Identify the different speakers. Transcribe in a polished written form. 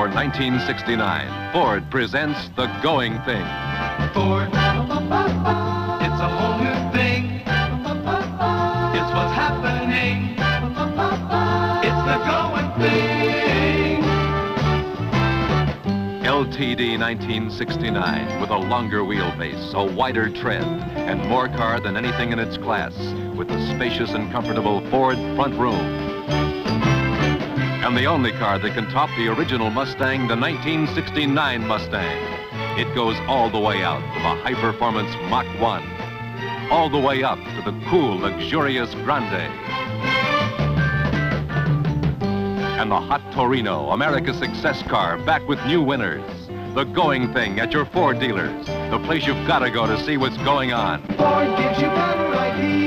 Speaker 1: For 1969, Ford presents the going thing.
Speaker 2: Ford, it's a whole new thing. It's what's happening. It's the going thing.
Speaker 1: LTD 1969 with a longer wheelbase, a wider tread, and more car than anything in its class, with the spacious and comfortable Ford front room. And the only car that can top the original Mustang, the 1969 Mustang. It goes all the way out to the high-performance Mach I, all the way up to the cool, luxurious Grande. And the hot Torino, America's success car, back with new winners. The going thing at your Ford dealers, the place you've got to go to see what's going on.
Speaker 2: Ford gives you better ideas.